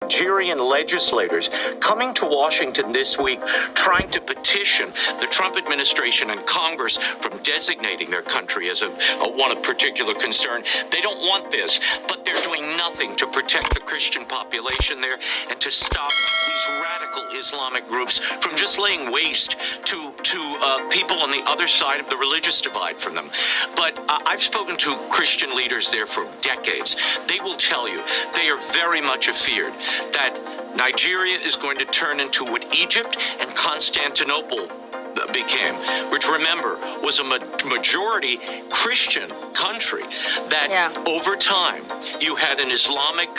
Nigerian legislators coming to Washington this week trying to petition the Trump administration and Congress from designating their country as one of particular concern. They don't want this, but they're doing nothing to protect the Christian population there and to stop these radical Islamic groups from just laying waste to people on the other side of the religious divide from them. But I've spoken to Christian leaders there for decades. They will tell you they are very much afeared that Nigeria is going to turn into what Egypt and Constantinople became, which, remember, was a majority Christian country that over time you had an Islamic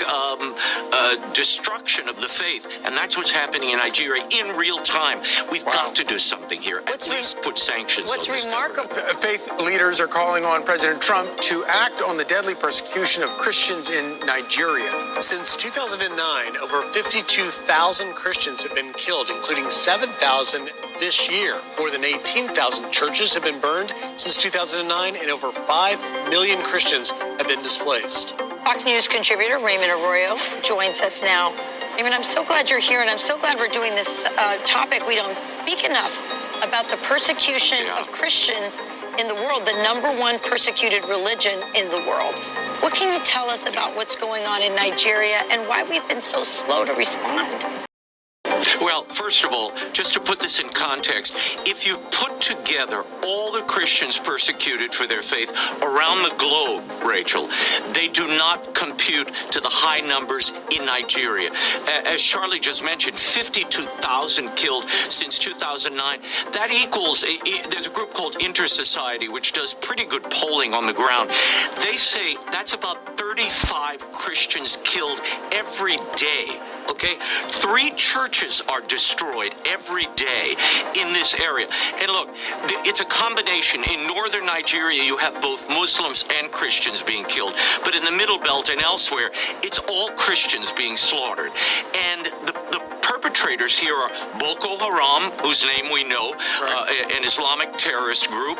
destruction of the faith, and that's what's happening in Nigeria in real time. We've got to do something here. At least put sanctions on this. What's remarkable? Faith leaders are calling on President Trump to act on the deadly persecution of Christians in Nigeria. Since 2009, over 52,000 Christians have been killed, including 7,000 this year. More than 18,000 churches have been burned since 2009, and over 5 million Christians have been displaced. Fox News contributor Raymond Arroyo joins us now. Raymond, I'm so glad you're here, and I'm so glad we're doing this topic. We don't speak enough about the persecution of Christians in the world, the #1 persecuted religion in the world. What can you tell us about what's going on in Nigeria and why we've been so slow to respond? Well, first of all, just to put this in context, if you put together all the Christians persecuted for their faith around the globe, Rachel, they do not compute to the high numbers in Nigeria. As Charlie just mentioned, 52,000 killed since 2009. That equals, there's a group called Inter-Society, which does pretty good polling on the ground. They say that's about 35 Christians killed every day. Okay, 3 churches are destroyed every day in this area. And look, it's a combination. In northern Nigeria, you have both Muslims and Christians being killed. But in the Middle Belt and elsewhere, it's all Christians being slaughtered. And the perpetrators here are Boko Haram, whose name we know, an Islamic terrorist group.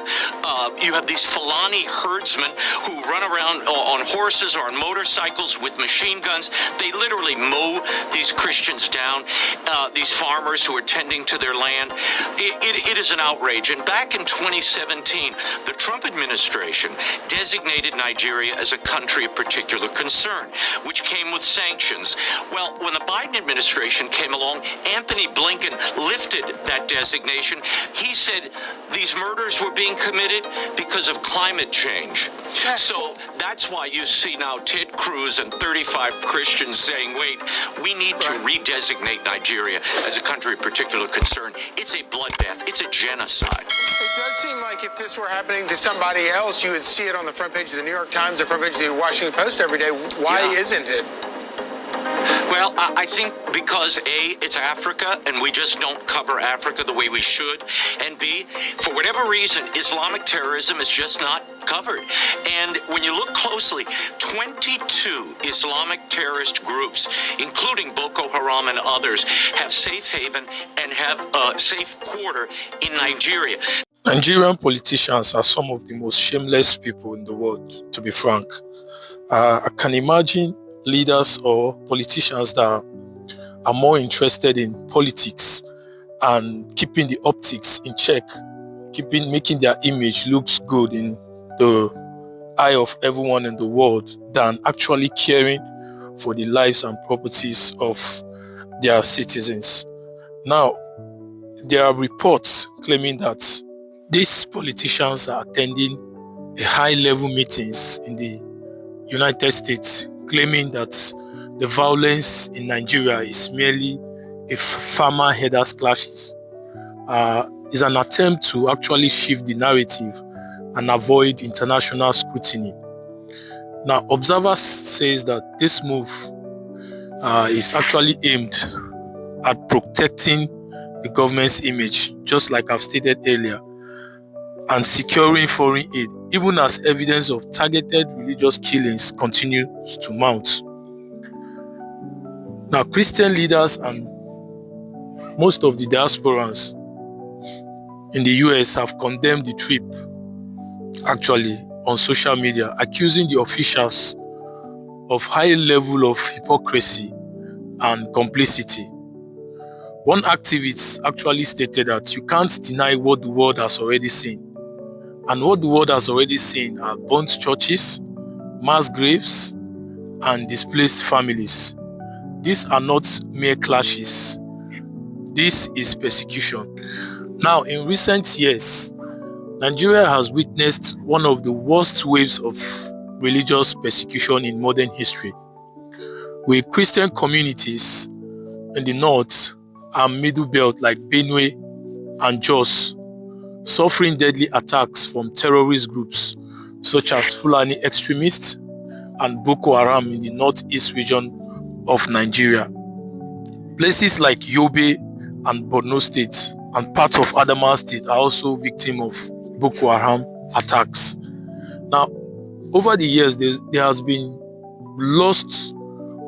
You have these Fulani herdsmen who run around on horses or on motorcycles with machine guns. They literally mow these Christians down, these farmers who are tending to their land. It is an outrage. And back in 2017, the Trump administration designated Nigeria as a country of particular concern, which came with sanctions. Well, when the Biden administration came along, Anthony Blinken lifted that designation. He said these murders were being committed because of climate change. So that's why you see now Ted Cruz and 35 Christians saying, wait, we need to redesignate Nigeria as a country of particular concern. It's a bloodbath. It's a genocide. It does seem like if this were happening to somebody else, you would see it on the front page of the New York Times, the front page of the Washington Post every day. Why isn't it? Well, I think because A, it's Africa, and we just don't cover Africa the way we should, and B, for whatever reason, Islamic terrorism is just not covered. And when you look closely, 22 Islamic terrorist groups, including Boko Haram and others, have safe haven and have a safe quarter in Nigeria. Nigerian politicians are some of the most shameless people in the world, to be frank. I can imagine leaders or politicians that are more interested in politics and keeping the optics in check, making their image looks good in the eye of everyone in the world than actually caring for the lives and properties of their citizens. Now, there are reports claiming that these politicians are attending a high-level meetings in the United States, claiming that the violence in Nigeria is merely a farmer herders clashes. Is an attempt to actually shift the narrative and avoid international scrutiny. Now, observers says that this move is actually aimed at protecting the government's image, just like I've stated earlier, and securing foreign aid, even as evidence of targeted religious killings continues to mount. Now, Christian leaders and most of the diasporans in the US have condemned the trip, actually, on social media, accusing the officials of high level of hypocrisy and complicity. One activist actually stated that you can't deny what the world has already seen. And what the world has already seen are burnt churches, mass graves, and displaced families. These are not mere clashes. This is persecution. Now, in recent years, Nigeria has witnessed one of the worst waves of religious persecution in modern history, with Christian communities in the north and middle belt like Benue and Jos suffering deadly attacks from terrorist groups such as Fulani extremists and Boko Haram in the northeast region of Nigeria. Places like Yobe and Borno State and parts of Adamawa State are also victims of Boko Haram attacks. Now, over the years, there has been loss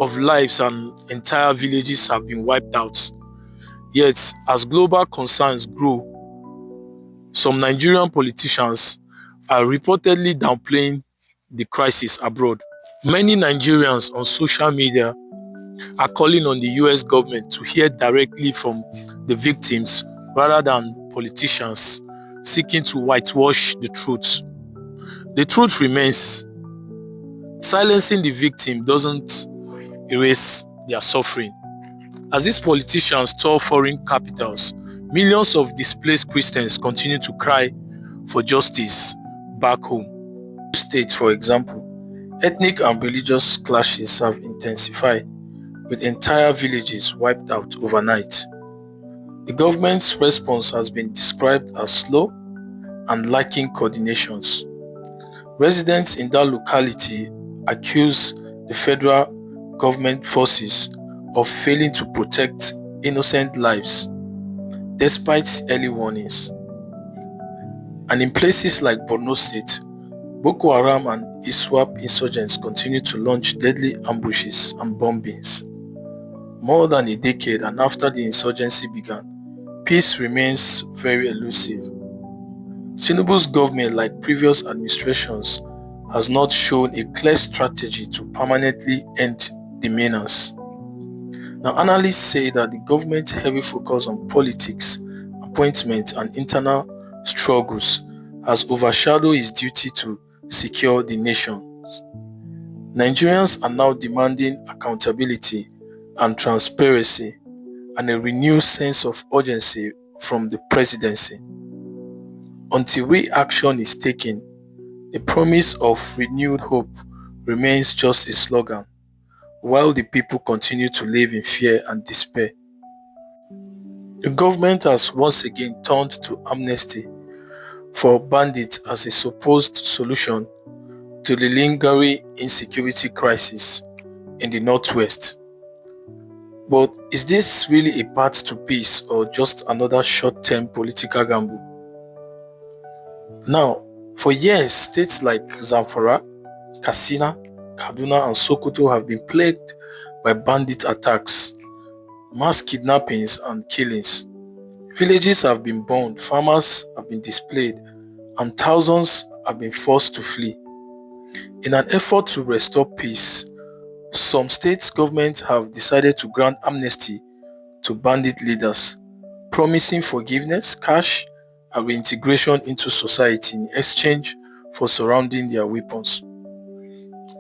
of lives and entire villages have been wiped out. Yet, as global concerns grow, some Nigerian politicians are reportedly downplaying the crisis abroad. Many Nigerians on social media are calling on the US government to hear directly from the victims rather than politicians seeking to whitewash the truth. The truth remains, silencing the victim doesn't erase their suffering. As these politicians tour foreign capitals, millions of displaced Christians continue to cry for justice back home. States, for example, ethnic and religious clashes have intensified, with entire villages wiped out overnight. The government's response has been described as slow and lacking coordinations. Residents in that locality accuse the federal government forces of failing to protect innocent lives despite early warnings. And in places like Borno State, Boko Haram and ISWAP insurgents continue to launch deadly ambushes and bombings. More than a decade and after the insurgency began, peace remains very elusive. Tinubu's government, like previous administrations, has not shown a clear strategy to permanently end the menace. Now, analysts say that the government's heavy focus on politics, appointments, and internal struggles has overshadowed its duty to secure the nation. Nigerians are now demanding accountability and transparency and a renewed sense of urgency from the presidency. Until real action is taken, the promise of renewed hope remains just a slogan, while the people continue to live in fear and despair. The government has once again turned to amnesty for bandits as a supposed solution to the lingering insecurity crisis in the Northwest. But is this really a path to peace or just another short-term political gamble? Now, for years, states like Zamfara, Katsina, Kaduna, and Sokoto have been plagued by bandit attacks, mass kidnappings, and killings. Villages have been burned, farmers have been displaced, and thousands have been forced to flee. In an effort to restore peace, some state governments have decided to grant amnesty to bandit leaders, promising forgiveness, cash, and reintegration into society in exchange for surrendering their weapons.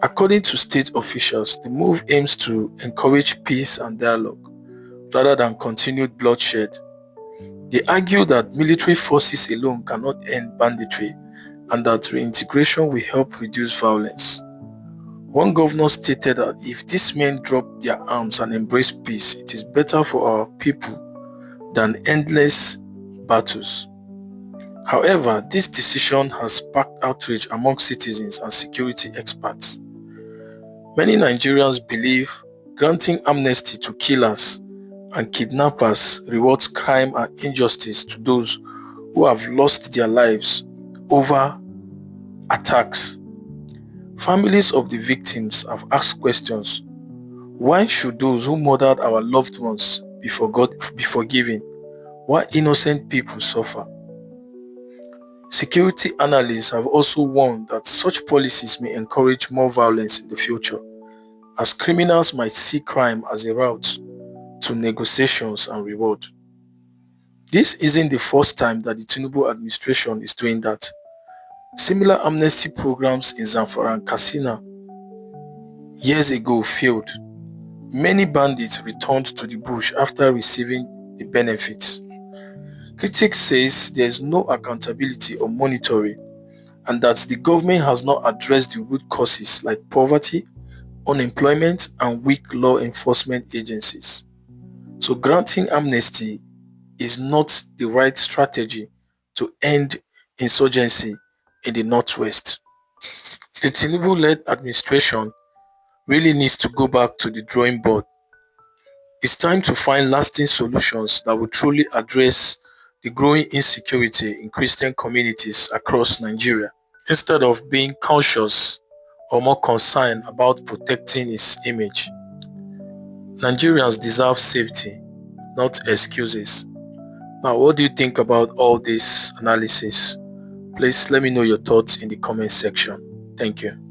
According to state officials, the move aims to encourage peace and dialogue rather than continued bloodshed. They argue that military forces alone cannot end banditry and that reintegration will help reduce violence. One governor stated that if these men drop their arms and embrace peace, it is better for our people than endless battles. However, this decision has sparked outrage among citizens and security experts. Many Nigerians believe granting amnesty to killers and kidnappers rewards crime and injustice to those who have lost their lives over attacks. Families of the victims have asked questions. Why should those who murdered our loved ones be forgiven, while innocent people suffer? Security analysts have also warned that such policies may encourage more violence in the future, as criminals might see crime as a route to negotiations and reward. This isn't the first time that the Tinubu administration is doing that. Similar amnesty programs in Zamfara and Katsina years ago failed. Many bandits returned to the bush after receiving the benefits. Critics says there is no accountability or monitoring, and that the government has not addressed the root causes like poverty, unemployment, and weak law enforcement agencies. So granting amnesty is not the right strategy to end insurgency in the Northwest. The Tinubu-led administration really needs to go back to the drawing board. It's time to find lasting solutions that will truly address the growing insecurity in Christian communities across Nigeria, instead of being conscious or more concerned about protecting its image. Nigerians deserve safety, not excuses. Now, what do you think about all this analysis? Please let me know your thoughts in the comment section. Thank you.